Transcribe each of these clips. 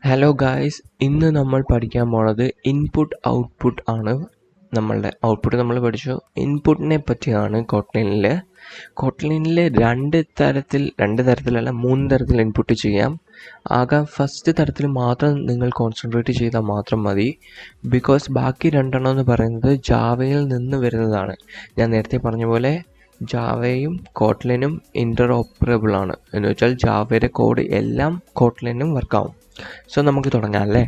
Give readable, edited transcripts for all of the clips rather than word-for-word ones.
Hello guys, ഇന്ന് നമ്മൾ പഠിക്കാൻ പോണത് ഇൻപുട്ട് ഔട്ട്പുട്ട് ആണ്. നമ്മളുടെ ഔട്ട്പുട്ട് നമ്മൾ പഠിച്ചു. ഇൻപുട്ടിനെ പറ്റിയാണ് കോട്ട്ലിനിൽ രണ്ട് തരത്തിലല്ല 3 തരത്തിൽ ഇൻപുട്ട് ചെയ്യാം. ആകെ ഫസ്റ്റ് തരത്തിൽ മാത്രം നിങ്ങൾ കോൺസെൻട്രേറ്റ് ചെയ്താൽ മാത്രം മതി. ബിക്കോസ് ബാക്കി രണ്ടെണ്ണം എന്ന് പറയുന്നത് ജാവയിൽ നിന്ന് വരുന്നതാണ്. ഞാൻ നേരത്തെ പറഞ്ഞ പോലെ ജാവയും കോട്ട്ലിനും ഇൻ്ററോപ്പറബിൾ ആണ്. എന്ന് വെച്ചാൽ ജാവയുടെ കോഡ് എല്ലാം കോട്ട്ലിനും വർക്കാവും. സോ നമുക്ക് തുടങ്ങാം അല്ലേ.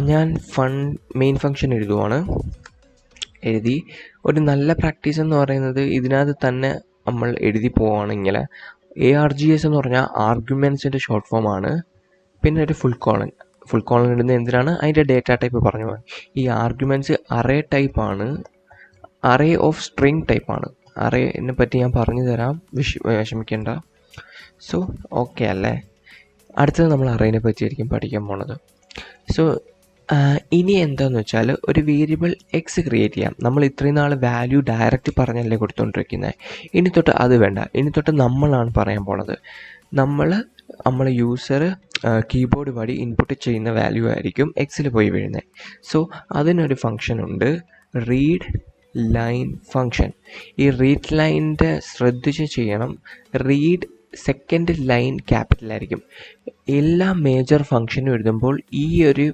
ഞാൻ മെയിൻ ഫംഗ്ഷൻ എഴുതി. ഒരു നല്ല പ്രാക്ടീസ് എന്ന് പറയുന്നത് ഇതിനകത്ത് തന്നെ നമ്മൾ എഴുതി പോവുകയാണെങ്കിൽ ARGS എന്ന് പറഞ്ഞാൽ ആർഗ്യുമെൻറ്റ്സിൻ്റെ ഷോർട്ട് ഫോം ആണ്. പിന്നെ ഒരു ഫുൾ കോളൻ ഇടുന്നത് എന്തിനാണ്? അതിൻ്റെ ഡേറ്റ ടൈപ്പ് പറഞ്ഞു പോകാൻ. ഈ ആർഗ്യുമെൻറ്റ്സ് അറേ ടൈപ്പാണ്, അറേ ഓഫ് സ്ട്രിങ് ടൈപ്പാണ്. അറേനെ പറ്റി ഞാൻ പറഞ്ഞു തരാം, വിഷമിക്കേണ്ട. സോ ഓക്കെ അല്ലേ. അടുത്തത് നമ്മൾ അറേനെ പറ്റിയായിരിക്കും പഠിക്കാൻ പോണത്. സോ ഇനി എന്താണെന്ന് വെച്ചാൽ ഒരു വേരിയബിൾ എക്സ് ക്രിയേറ്റ് ചെയ്യാം. നമ്മൾ ഇത്രയും നാൾ വാല്യൂ ഡയറക്റ്റ് പറഞ്ഞല്ലേ കൊടുത്തുകൊണ്ടിരിക്കുന്നത്. ഇനി തൊട്ട് അത് വേണ്ട. ഇനി തൊട്ട് നമ്മളാണ് പറയാൻ പോണത്. നമ്മളെ യൂസർ കീബോർഡ് വഴി ഇൻപുട്ട് ചെയ്യുന്ന വാല്യൂ ആയിരിക്കും എക്സിൽ പോയി വീഴുന്നത്. സോ അതിനൊരു ഫംഗ്ഷൻ ഉണ്ട്, റീഡ് ലൈൻ ഫംഗ്ഷൻ. ഈ റീഡ് ലൈനിൻ്റെ ശ്രദ്ധിച്ച് ചെയ്യണം. റീഡ് സെക്കൻഡ് ലൈൻ ക്യാപിറ്റലായിരിക്കും. എല്ലാ മേജർ ഫംഗ്ഷനും എഴുതുമ്പോൾ ഈ ഒരു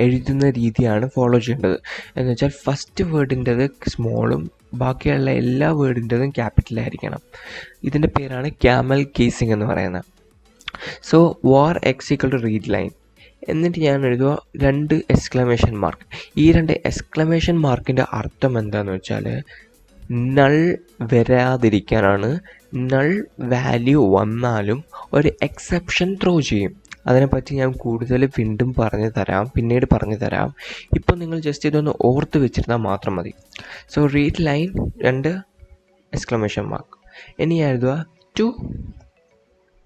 എഴുതുന്ന രീതിയാണ് ഫോളോ ചെയ്യേണ്ടത്. എന്ന് വെച്ചാൽ ഫസ്റ്റ് വേർഡിൻ്റെത് സ്മോളും ബാക്കിയുള്ള എല്ലാ വേർഡിൻ്റെതും ക്യാപിറ്റലായിരിക്കണം. ഇതിൻ്റെ പേരാണ് ക്യാമൽ കേസിംഗ് എന്ന് പറയുന്നത്. So var x equal to read line, എന്നിട്ട് ഞാൻ എഴുതുക 2 എക്സ്ക്ലമേഷൻ മാർക്ക്. ഈ 2 എക്സ്ക്ലമേഷൻ മാർക്കിൻ്റെ അർത്ഥം എന്താണെന്ന് വെച്ചാൽ നൾ വരാതിരിക്കാനാണ്. നൾ വാല്യൂ വന്നാലും ഒരു എക്സെപ്ഷൻ ത്രോ ചെയ്യും. അതിനെപ്പറ്റി ഞാൻ കൂടുതൽ പിന്നീട് പറഞ്ഞു തരാം. ഇപ്പോൾ നിങ്ങൾ ജസ്റ്റ് ഇതൊന്ന് ഓർത്ത് വെച്ചിരുന്നാൽ മാത്രം മതി. So read line 2 exclamation mark. ഇനി എഴുതുക ടു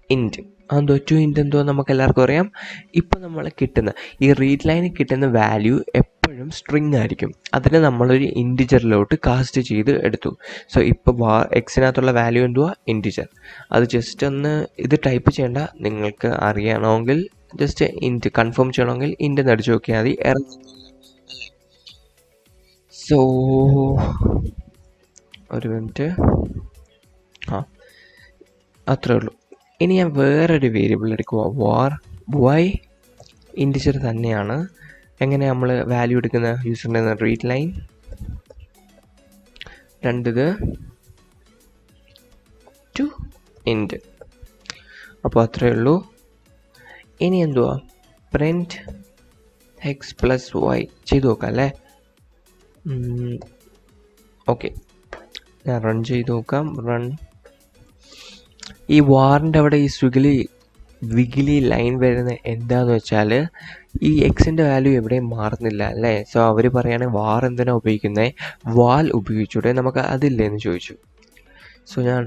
ഇൻറ്റ്. എന്തോ ടു ഇൻറ്റ് എന്തോ നമുക്ക് എല്ലാവർക്കും അറിയാം. ഇപ്പോൾ നമ്മൾ കിട്ടുന്ന ഈ റീഡ് ലൈനിൽ കിട്ടുന്ന വാല്യൂ എപ്പോഴും സ്ട്രിങ് ആയിരിക്കും. അതിനെ നമ്മളൊരു ഇൻറ്റിജറിലോട്ട് കാസ്റ്റ് ചെയ്ത് എടുത്തു. സോ ഇപ്പോൾ എക്സിനകത്തുള്ള വാല്യൂ എന്തുവാ? ഇൻറ്റിജർ. അത് ജസ്റ്റ് ഒന്ന് ഇത് ടൈപ്പ് ചെയ്യേണ്ട. നിങ്ങൾക്ക് അറിയണമെങ്കിൽ ജസ്റ്റ് ഇൻറ്റ് കൺഫേം ചെയ്യണമെങ്കിൽ ഇൻറ്റ് നടിച്ചു നോക്കിയാൽ മതി. സോ ഒരു മിനിറ്റ്. അത്രേ ഉള്ളൂ. ഇനി ഞാൻ വേറൊരു വേരിയബിൾ എടുക്കുക, വൈ ഇൻറ്റിജർ തന്നെയാണ്. എങ്ങനെ നമ്മൾ വാല്യൂ എടുക്കുന്ന യൂസറിൻ്റെ റീഡ് ലൈൻ 2 ടു ഇൻറ്റ്. അപ്പോൾ അത്രയേ ഉള്ളൂ. ഇനി എന്തുവാ? പ്രിൻറ്റ് എക്സ് പ്ലസ് വൈ ചെയ്ത് നോക്കാം അല്ലേ. ഓക്കെ, ഞാൻ റൺ ചെയ്ത് നോക്കാം. ഈ വാറിൻ്റെ അവിടെ ഈ വിഗിലി ലൈൻ വരുന്നത് എന്താണെന്ന് വെച്ചാൽ ഈ എക്സിൻ്റെ വാല്യൂ എവിടെയും മാറുന്നില്ല അല്ലേ. സോ അവർ പറയുകയാണെങ്കിൽ വാർ എന്തിനാണ് ഉപയോഗിക്കുന്നത്? വാൽ ഉപയോഗിച്ചൂടെ, നമുക്ക് അതില്ലേ എന്ന് ചോദിച്ചു. സോ ഞാൻ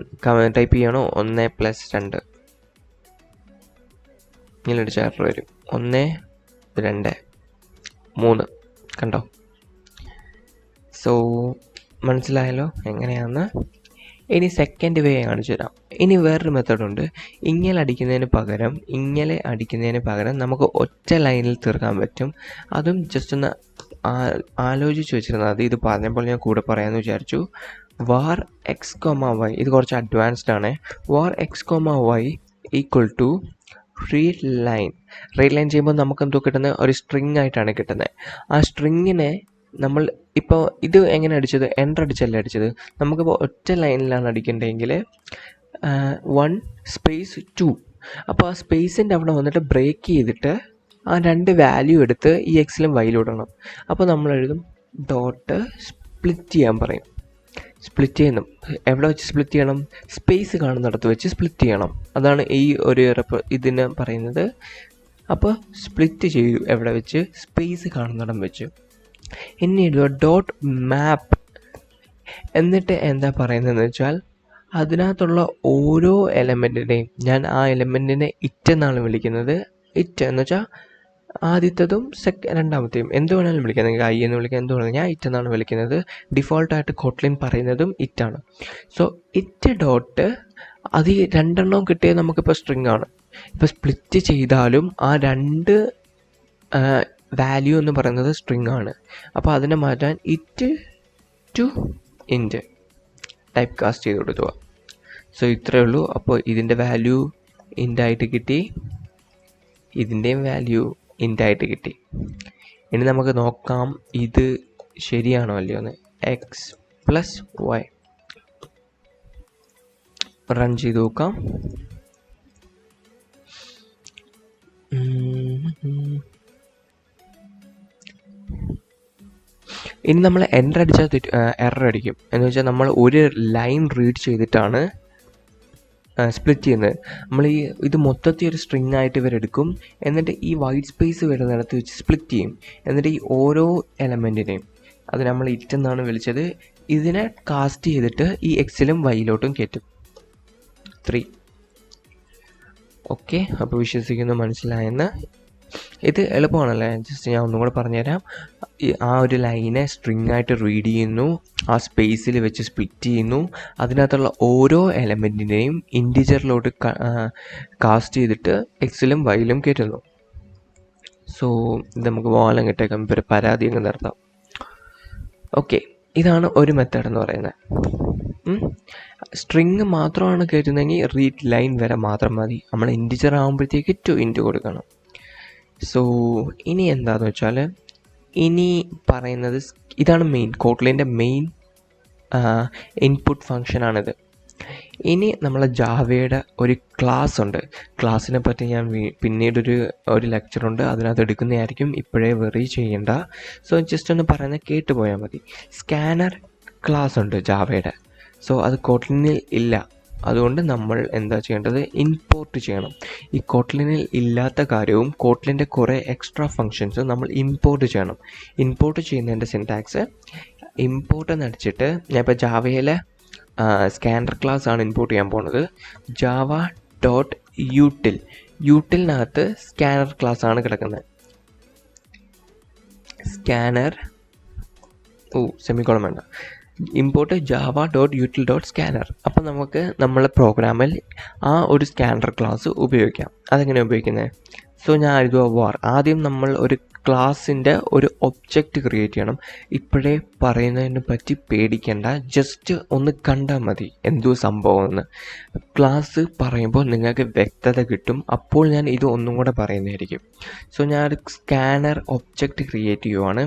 ടൈപ്പ് ചെയ്യണോ 1 + 2 ഇങ്ങനെ ചേർത്ത് വരും. 1 2 3 കണ്ടോ. സോ മനസ്സിലായല്ലോ എങ്ങനെയാണെന്ന്. ഇനി സെക്കൻഡ് വേ കാണിച്ചു തരാം. ഇനി വേറൊരു മെത്തേഡുണ്ട്. ഇങ്ങനെ അടിക്കുന്നതിന് പകരം നമുക്ക് ഒറ്റ ലൈനിൽ തീർക്കാൻ പറ്റും. അതും ജസ്റ്റ് ഒന്ന് ആലോചിച്ച് വെച്ചിരുന്നാൽ മതി. ഇത് പറഞ്ഞപ്പോൾ ഞാൻ കൂടെ പറയാമെന്ന് വിചാരിച്ചു. വാർ എക്സ് കോമ വൈ, ഇത് കുറച്ച് അഡ്വാൻസ്ഡ് ആണ്. Var x comma y equal to read line ചെയ്യുമ്പോൾ നമുക്ക് എന്തോ കിട്ടുന്നത്? ഒരു സ്ട്രിങ് ആയിട്ടാണ് കിട്ടുന്നത്. ആ സ്ട്രിങ്ങിനെ നമ്മൾ ഇപ്പോൾ ഇത് എങ്ങനെ അടിച്ചത്? എൻ്റർ അടിച്ചല്ലേ അടിച്ചത്. നമുക്കിപ്പോൾ ഒറ്റ ലൈനിലാണ് അടിക്കേണ്ടതെങ്കിൽ 1 സ്പേസ് 2. അപ്പോൾ ആ സ്പേസിൻ്റെ അവിടെ വന്നിട്ട് ബ്രേക്ക് ചെയ്തിട്ട് ആ 2 വാല്യൂ എടുത്ത് ഈ എക്സിലും വൈയിലും ഇടണം. അപ്പോൾ നമ്മൾ എഴുതും ഡോട്ട് സ്പ്ലിറ്റ് ചെയ്യാൻ പറയും. സ്പ്ലിറ്റ് ചെയ്യുന്നു. എവിടെ വെച്ച് സ്പ്ലിറ്റ് ചെയ്യണം? സ്പേസ് കാണുന്നിടത്ത് വെച്ച് സ്പ്ലിറ്റ് ചെയ്യണം. അതാണ് ഈ ഒരു ഇതിന് പറയുന്നത്. അപ്പോൾ സ്പ്ലിറ്റ് ചെയ്തു എവിടെ വെച്ച്? സ്പേസ് കാണുന്നിടം വെച്ച്. ഇനി എഴുതുക ഡോട്ട് മാപ്പ്. എന്നിട്ട് എന്താ പറയുന്നതെന്ന് വെച്ചാൽ അതിനകത്തുള്ള ഓരോ എലമെൻറ്റിനെയും ഞാൻ ആ എലമെൻറ്റിനെ ഇറ്റ് എന്നാണ് വിളിക്കുന്നത്. ഇറ്റ് എന്ന് വെച്ചാൽ ആദ്യത്തതും രണ്ടാമത്തെയും എന്ത് വേണമെങ്കിലും വിളിക്കാം. നിങ്ങൾക്ക് ഐ എന്ന് വിളിക്കാം, എന്ത് വേണമെങ്കിലും. ഞാൻ ഇറ്റ് എന്നാണ് വിളിക്കുന്നത്. ഡിഫോൾട്ടായിട്ട് കോട്ട്ലിൻ പറയുന്നതും ഇറ്റാണ്. സോ ഇറ്റ് ഡോട്ട് അത് ഈ 2 കിട്ടിയത് നമുക്കിപ്പോൾ സ്ട്രിങ് ആണ്. ഇപ്പോൾ സ്പ്ലിറ്റ് ചെയ്താലും ആ രണ്ട് വാല്യൂ എന്ന് പറയുന്നത് സ്ട്രിങ് ആണ്. അപ്പോൾ അതിനെ മാറ്റാൻ ഇറ്റ് ടു ഇൻറ്റ് ടൈപ്പ് കാസ്റ്റ് ചെയ്ത് കൊടുക്കുക. സോ ഇത്രയേ ഉള്ളൂ. അപ്പോൾ ഇതിൻ്റെ വാല്യൂ ഇൻറ്റായിട്ട് കിട്ടി, ഇതിൻ്റെയും വാല്യൂ ഇൻറ്റായിട്ട് കിട്ടി. ഇനി നമുക്ക് നോക്കാം ഇത് ശരിയാണോ അല്ലയോ എന്ന്. എക്സ് പ്ലസ് വൈ റൺ ചെയ്ത് നോക്കാം. ഇനി നമ്മൾ എൻ്റർ അടിച്ചാൽ എറർ അടിക്കും. എന്ന് വെച്ചാൽ നമ്മൾ ഒരു ലൈൻ റീഡ് ചെയ്തിട്ടാണ് സ്പ്ലിറ്റ് ചെയ്യുന്നത്. നമ്മൾ ഇത് മൊത്തത്തിൽ ഒരു സ്ട്രിങ് ആയിട്ട് ഇവരെടുക്കും, എന്നിട്ട് ഈ വൈറ്റ് സ്പേസ് വരുന്നിടത്ത് വെച്ച് സ്പ്ലിറ്റ് ചെയ്യും. എന്നിട്ട് ഈ ഓരോ എലമെൻറ്റിനെയും, അത് നമ്മൾ ഇറ്റെന്നാണ് വിളിച്ചത്, ഇതിനെ കാസ്റ്റ് ചെയ്തിട്ട് ഈ എക്സിലും വൈയിലോട്ടും കയറ്റും. 3. ഓക്കെ, അപ്പോൾ വിശ്വസിക്കുന്നു മനസ്സിലായെന്ന്. ഇത് എളുപ്പമാണല്ലേ. ജസ്റ്റ് ഞാൻ ഒന്നും കൂടെ പറഞ്ഞുതരാം. ആ ഒരു ലൈനെ സ്ട്രിങ് ആയിട്ട് റീഡ് ചെയ്യുന്നു, ആ സ്പേസിൽ വെച്ച് സ്പ്ലിറ്റ് ചെയ്യുന്നു, അതിനകത്തുള്ള ഓരോ എലമെൻറ്റിനെയും ഇൻറ്റിജറിലോട്ട് കാസ്റ്റ് ചെയ്തിട്ട് എക്സിലും വൈയിലും കയറ്റുന്നു. സോ ഇത് നമുക്ക് വാലം കിട്ടേക്കാം, ഇവർ പരാതി അങ്ങ് നിർത്താം. ഓക്കെ, ഇതാണ് ഒരു മെത്തേഡ് എന്ന് പറയുന്നത്. സ്ട്രിങ് മാത്രമാണ് കയറ്റുന്നതെങ്കിൽ റീഡ് ലൈൻ വരെ മാത്രം മതി. നമ്മൾ ഇൻറ്റിജർ ആകുമ്പോഴത്തേക്ക് 2 ഇൻറ്റു കൊടുക്കണം. സോ ഇനി എന്താണെന്ന് വെച്ചാൽ, ഇനി പറയുന്നത് ഇതാണ് മെയിൻ, കോട്ട്ലിൻ്റെ മെയിൻ ഇൻപുട്ട് ഫങ്ഷനാണിത്. ഇനി നമ്മളെ ജാവയുടെ ഒരു ക്ലാസ് ഉണ്ട്. ക്ലാസ്സിനെ പറ്റി ഞാൻ പിന്നീടൊരു ലെക്ചറുണ്ട്, അതിനകത്ത് എടുക്കുന്നതായിരിക്കും, ഇപ്പോഴേ വെറി ചെയ്യേണ്ട. സോ ജസ്റ്റ് ഒന്ന് പറയുന്നത് കേട്ട് പോയാൽ മതി. സ്കാനർ ക്ലാസ് ഉണ്ട് ജാവയുടെ. സോ അത് കോട്ട്ലിനിൽ ഇല്ല. അതുകൊണ്ട് നമ്മൾ എന്താ ചെയ്യേണ്ടത്, ഇമ്പോർട്ട് ചെയ്യണം. ഈ കോട്ട്ലിനിൽ ഇല്ലാത്ത കാര്യവും കോട്ട്ലിൻ്റെ കുറേ എക്സ്ട്രാ ഫങ്ഷൻസും നമ്മൾ ഇമ്പോർട്ട് ചെയ്യണം. ഇമ്പോർട്ട് ചെയ്യുന്നതിൻ്റെ സിൻടാക്സ് ഇമ്പോർട്ട് എന്ന് അടിച്ചിട്ട്, ഞാൻ ഇപ്പോൾ ജാവയിലെ സ്കാനർ ക്ലാസ് ആണ് ഇമ്പോർട്ട് ചെയ്യാൻ പോകുന്നത്. ജാവ ഡോട്ട് യൂട്ടിലിനകത്ത് സ്കാനർ ക്ലാസ് ആണ് കിടക്കുന്നത്. സ്കാനർ സെമിക്കോളം വേണ്ട, import Java dot util dot scanner. അപ്പം നമുക്ക് നമ്മളെ പ്രോഗ്രാമിൽ ആ ഒരു സ്കാനർ ക്ലാസ് ഉപയോഗിക്കാം. അതെങ്ങനെ ഉപയോഗിക്കുന്നത്? സോ ഞാൻ എഴുതുക വാർ. ആദ്യം നമ്മൾ ഒരു ക്ലാസ്സിൻ്റെ ഒരു ഒബ്ജക്റ്റ് ക്രിയേറ്റ് ചെയ്യണം. ഇപ്പോഴേ പറയുന്നതിനെ പറ്റി പേടിക്കേണ്ട, ജസ്റ്റ് ഒന്ന് കണ്ടാൽ മതി എന്തോ സംഭവമെന്ന്. ക്ലാസ് പറയുമ്പോൾ നിങ്ങൾക്ക് വ്യക്തത കിട്ടും. അപ്പോൾ ഞാൻ ഇത് ഒന്നും കൂടെ പറയുന്നതായിരിക്കും. സോ ഞാനൊരു സ്കാനർ ഒബ്ജക്റ്റ് ക്രിയേറ്റ് ചെയ്യുവാണ്.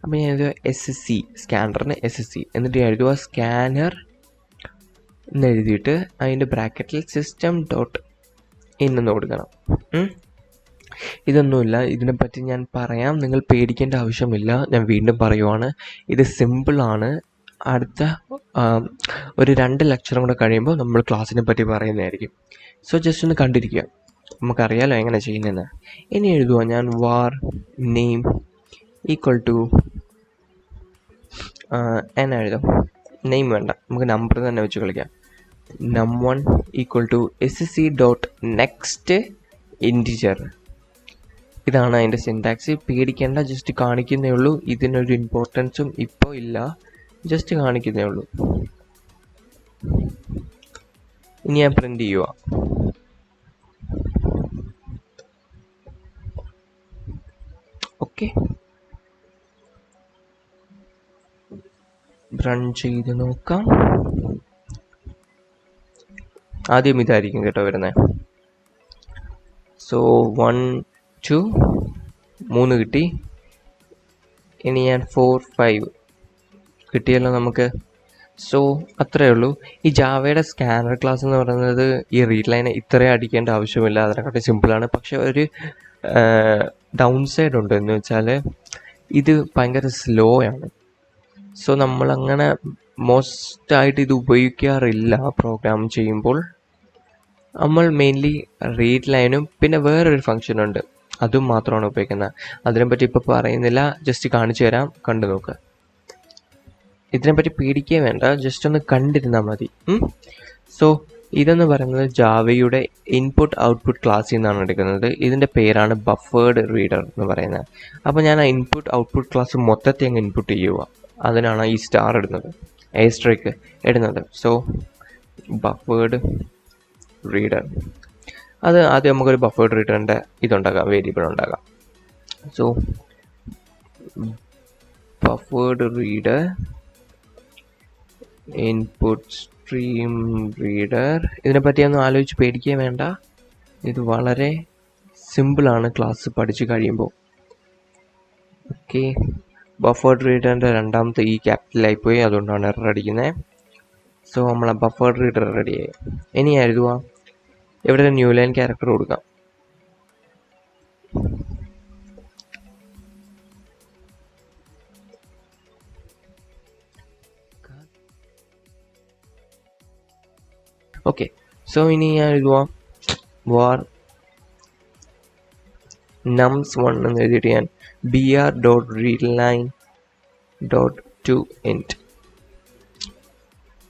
അപ്പോൾ ഞാൻ എഴുതുക SSC, സ്കാനറിന് SSC, എന്നിട്ട് ഞാൻ എഴുതുക സ്കാനർ എന്ന് എഴുതിയിട്ട് അതിൻ്റെ ബ്രാക്കറ്റിൽ സിസ്റ്റം ഡോട്ട് ഇൻ എന്ന് കൊടുക്കണം. ഇതൊന്നുമില്ല, ഇതിനെപ്പറ്റി ഞാൻ പറയാം, നിങ്ങൾ പേടിക്കേണ്ട ആവശ്യമില്ല. ഞാൻ വീണ്ടും പറയുവാണ്, ഇത് സിമ്പിളാണ്. അടുത്ത ഒരു 2 ലെക്ചറും കൂടെ കഴിയുമ്പോൾ നമ്മൾ ക്ലാസ്സിനെ പറ്റി പറയുന്നതായിരിക്കും. സോ ജസ്റ്റ് ഒന്ന് കണ്ടിരിക്കുക, നമുക്കറിയാലോ എങ്ങനെ ചെയ്യുന്നതെന്ന്. ഇനി എഴുതുക ഞാൻ വാർ നെയിം ഈക്വൽ ടു എന്നാ എഴുതാം, നെയിം വേണ്ട, നമുക്ക് നമ്പർ തന്നെ വെച്ച് കളിക്കാം. num1 equal to SSC dot next integer. ഇതാണ് അതിൻ്റെ സിൻടാക്സ്. പേടിക്കേണ്ട, ജസ്റ്റ് കാണിക്കുന്നേ ഉള്ളൂ. ഇതിനൊരു ഇമ്പോർട്ടൻസും ഇപ്പോൾ ഇല്ല, ജസ്റ്റ് കാണിക്കുന്നേ ഉള്ളൂ. ഇനി ഞാൻ പ്രിൻ്റ് ചെയ്യുക. ഓക്കെ, റൺ ചെയ്ത് നോക്കാം. ആദ്യം ഇതായിരിക്കും കേട്ടോ വരുന്നത്. സോ 1 2 3 കിട്ടി. ഇനി ഞാൻ 4 5 കിട്ടിയല്ലോ നമുക്ക്. സോ അത്രയേ ഉള്ളൂ. ഈ ജാവയുടെ സ്കാനർ ക്ലാസ് എന്ന് പറയുന്നത് ഈ റീഡ് ലൈനെ ഇത്രയും അടിക്കേണ്ട ആവശ്യമില്ല, അതിനെക്കാട്ടി സിമ്പിളാണ്. പക്ഷെ ഒരു ഡൗൺ സൈഡ് ഉണ്ട്, എന്ന് വെച്ചാൽ ഇത് ഭയങ്കര സ്ലോ ആണ്. സോ നമ്മളങ്ങനെ മോസ്റ്റായിട്ട് ഇത് ഉപയോഗിക്കാറില്ല പ്രോഗ്രാം ചെയ്യുമ്പോൾ. നമ്മൾ മെയിൻലി റീഡ് ലൈനും പിന്നെ വേറൊരു ഫങ്ഷനുണ്ട്, അതും മാത്രമാണ് ഉപയോഗിക്കുന്നത്. അതിനെപ്പറ്റി ഇപ്പോൾ പറയുന്നില്ല, ജസ്റ്റ് കാണിച്ചു തരാം, കണ്ടു നോക്കുക. ഇതിനെപ്പറ്റി പേടിക്കുക വേണ്ട, ജസ്റ്റ് ഒന്ന് കണ്ടിരുന്നാൽ മതി. സോ ഇതെന്ന് പറയുന്നത് ജാവയുടെ ഇൻപുട്ട് ഔട്ട്പുട്ട് ക്ലാസ്സിൽ നിന്നാണ് എടുക്കുന്നത്. ഇതിൻ്റെ പേരാണ് ബഫേർഡ് റീഡർ എന്ന് പറയുന്നത്. അപ്പോൾ ഞാൻ ആ ഇൻപുട്ട് ഔട്ട്പുട്ട് ക്ലാസ് മൊത്തത്തിൽ അങ്ങ് ഇൻപുട്ട് ചെയ്യുക. അതിനാണ് ഈ സ്റ്റാർ ഇടുന്നത്, എയർസ്ട്രൈക്ക് ഇടുന്നത്. So buffered reader. അത് ആദ്യം നമുക്കൊരു ബഫേർഡ് റീഡറിൻ്റെ ഇതുണ്ടാക്കാം, വേരിയബിൾ ഉണ്ടാക്കാം. So buffered reader input stream reader. ഇതിനെപ്പറ്റിയൊന്നും ആലോചിച്ച് പേടിക്കുകയും വേണ്ട, ഇത് വളരെ സിമ്പിളാണ് ക്ലാസ് പഠിച്ചു കഴിയുമ്പോൾ. ഓക്കെ, ബഫേർഡ് റീഡറിൻ്റെ രണ്ടാമത്തെ ഈ ക്യാപിറ്റലായിപ്പോയി, അതുകൊണ്ടാണ് എറർ അടിക്കുന്നത്. സോ നമ്മളെ ബഫേർഡ് റീഡർ റെഡിയായി. ഇനി എഴുതുക, ഇവിടെ ഒരു ന്യൂ ലൈൻ ക്യാരക്ടർ കൊടുക്കാം. ഓക്കെ, സോ ഇനി ഞാൻ എഴുതുക വാർ nums1 എന്ന് എഴുതിയിട്ട് ഞാൻ br.readline.toInt.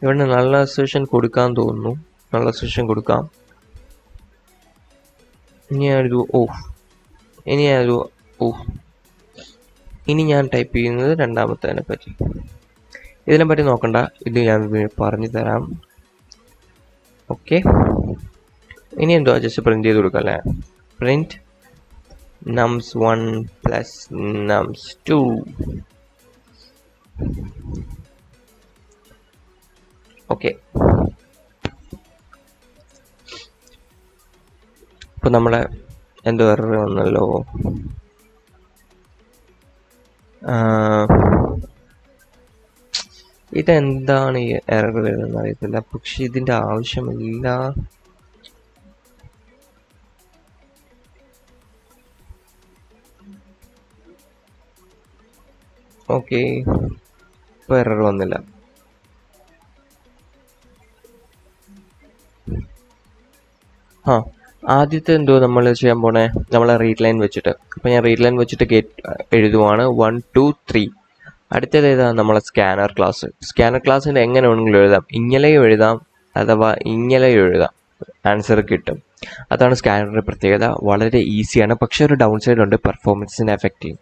ഇവിടെ നല്ല അസേഷൻ കൊടുക്കാൻ തോന്നുന്നു, നല്ല അസേഷൻ കൊടുക്കാം. ഇനി ഞാൻ ടൈപ്പ് ചെയ്യുന്നത് രണ്ടാമത്തേനെ പറ്റി. ഇതിനെപ്പറ്റി നോക്കണ്ട, ഇത് ഞാൻ പറഞ്ഞു തരാം. ഓക്കെ, ഇനി എന്തുവാ ജസ്റ്റ് പ്രിന്റ് ചെയ്ത് കൊടുക്കാം അല്ലേ. Print nums1 plus nums2. Okay, ഇപ്പോൾ നമ്മളെ എന്തോ എറർ വന്നല്ലോ. ഇതെന്താണ് ഈ എറർ വരുന്നതെന്ന് അറിയത്തില്ല, പക്ഷെ ഇതിൻ്റെ ആവശ്യമില്ല. ഓക്കെ, ഇപ്പോൾ എറർ വന്നില്ല. ആദ്യത്തെ എന്തോ നമ്മൾ ചെയ്യാൻ പോണേ, നമ്മളെ റീഡ് ലൈൻ വെച്ചിട്ട്. അപ്പോൾ ഞാൻ റീഡ് ലൈൻ വെച്ചിട്ട് എഴുതുവാണ് 1 2 3. അടുത്തത് ഏതാ, നമ്മളെ സ്കാനർ ക്ലാസ്. സ്കാനർ ക്ലാസ്സിന് എങ്ങനെ വേണമെങ്കിലും എഴുതാം, ഇങ്ങനെയും എഴുതാം അഥവാ ഇങ്ങനെയും എഴുതാം, ആൻസർ കിട്ടും. അതാണ് സ്കാനറിൻ്റെ പ്രത്യേകത, വളരെ ഈസിയാണ്. പക്ഷേ ഒരു ഡൗൺ സൈഡ് ഉണ്ട്, പെർഫോമൻസിനെ എഫക്റ്റ് ചെയ്യും.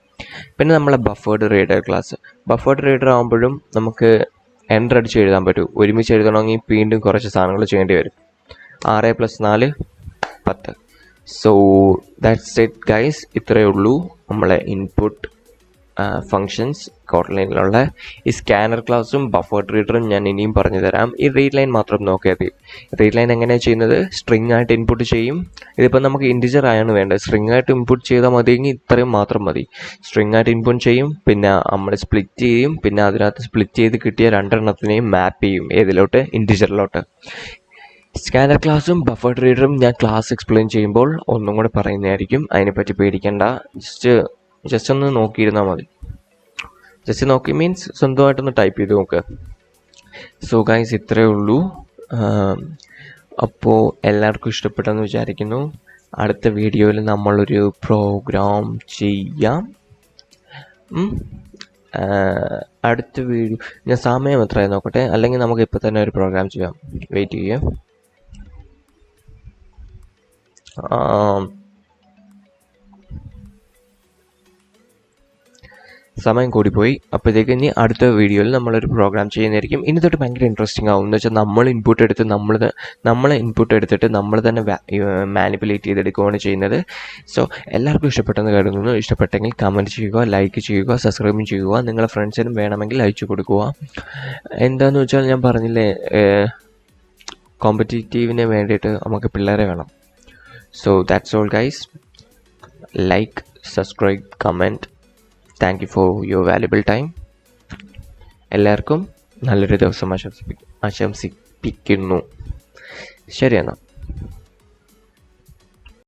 പിന്നെ നമ്മളെ buffered reader class. Buffered reader ആകുമ്പോഴും നമുക്ക് എൻ്റർ അടിച്ച് എഴുതാൻ പറ്റും. ഒരുമിച്ച് എഴുതണമെങ്കിൽ വീണ്ടും കുറച്ച് സാധനങ്ങൾ ചെയ്യേണ്ടി വരും. 6 + 4 10. So that's it guys. ഇത്രയേ ഉള്ളൂ നമ്മളെ ഇൻപുട്ട് ഫങ്ഷൻസ് കോട്ട്ലൈനിലുള്ള. ഈ സ്കാനർ ക്ലാസ്സും ബഫേർഡ് റീഡറും ഞാൻ ഇനിയും പറഞ്ഞു തരാം. ഈ റീഡ് ലൈൻ മാത്രം നോക്കിയാൽ മതി. റീഡ് ലൈൻ എങ്ങനെയാണ് ചെയ്യുന്നത്, സ്ട്രിങ് ആയിട്ട് ഇൻപുട്ട് ചെയ്യും. ഇതിപ്പോൾ നമുക്ക് ഇൻറ്റിജർ ആയാണ് വേണ്ടത്, സ്ട്രിങ് ആയിട്ട് ഇൻപുട്ട് ചെയ്താൽ മതിയെങ്കിൽ ഇത്രയും മാത്രം മതി. സ്ട്രിങ് ആയിട്ട് ഇൻപുട്ട് ചെയ്യും, പിന്നെ നമ്മൾ സ്പ്ലിറ്റ് ചെയ്യും, പിന്നെ അതിനകത്ത് സ്പ്ലിറ്റ് ചെയ്ത് കിട്ടിയ രണ്ടെണ്ണത്തിനെയും മാപ്പ് ചെയ്യും ഏതിലോട്ട്, ഇൻറ്റിജറിലോട്ട്. സ്കാനർ ക്ലാസ്സും ബഫേർഡ് റീഡറും ഞാൻ ക്ലാസ് എക്സ്പ്ലെയിൻ ചെയ്യുമ്പോൾ ഒന്നും കൂടെ പറയുന്നതായിരിക്കും, അതിനെപ്പറ്റി പേടിക്കേണ്ട. ജസ്റ്റ് ഒന്ന് നോക്കിയിരുന്നാൽ മതി. ജസ്റ്റ് നോക്കി മീൻസ് സ്വന്തമായിട്ടൊന്ന് ടൈപ്പ് ചെയ്ത് നോക്കുക. സോ ഗൈസ്, ഇത്രയേ ഉള്ളൂ. അപ്പോൾ എല്ലാവർക്കും ഇഷ്ടപ്പെട്ടെന്ന് വിചാരിക്കുന്നു. അടുത്ത വീഡിയോയിൽ നമ്മളൊരു പ്രോഗ്രാം ചെയ്യാം. അടുത്ത വീഡിയോ ഞാൻ സമയം എത്രയായി നോക്കട്ടെ, അല്ലെങ്കിൽ നമുക്ക് ഇപ്പോൾ തന്നെ ഒരു പ്രോഗ്രാം ചെയ്യാം. വെയിറ്റ് ചെയ്യാം. സമയം കൂടിപ്പോയി. അപ്പോഴത്തേക്ക് ഇനി അടുത്ത വീഡിയോയിൽ നമ്മളൊരു പ്രോഗ്രാം ചെയ്യുന്നതായിരിക്കും. ഇനി തൊട്ട് ഭയങ്കര ഇൻട്രസ്റ്റിംഗ് ആവും. എന്ന് വെച്ചാൽ നമ്മൾ ഇൻപുട്ട് എടുത്തിട്ട് നമ്മൾ തന്നെ മാനിപ്പുലേറ്റ് ചെയ്തെടുക്കുകയാണ് ചെയ്യുന്നത്. സോ എല്ലാവർക്കും ഇഷ്ടപ്പെട്ടെന്ന് കരുതുന്നു. ഇഷ്ടപ്പെട്ടെങ്കിൽ കമൻറ്റ് ചെയ്യുക, ലൈക്ക് ചെയ്യുക, സബ്സ്ക്രൈബ് ചെയ്യുക, നിങ്ങളുടെ ഫ്രണ്ട്സിനും വേണമെങ്കിൽ അയച്ചു കൊടുക്കുക. എന്താണെന്ന് വെച്ചാൽ ഞാൻ പറഞ്ഞില്ലേ, കോമ്പറ്റീറ്റീവിന് വേണ്ടിയിട്ട് നമുക്ക് പിള്ളേരെ വേണം. So that's all guys. Like, subscribe, comment. Thank you for your valuable time. എല്ലാവർക്കും നല്ലൊരു ദിവസം ആശംസിപ്പിക്കുന്നു. ശരി എന്നാൽ.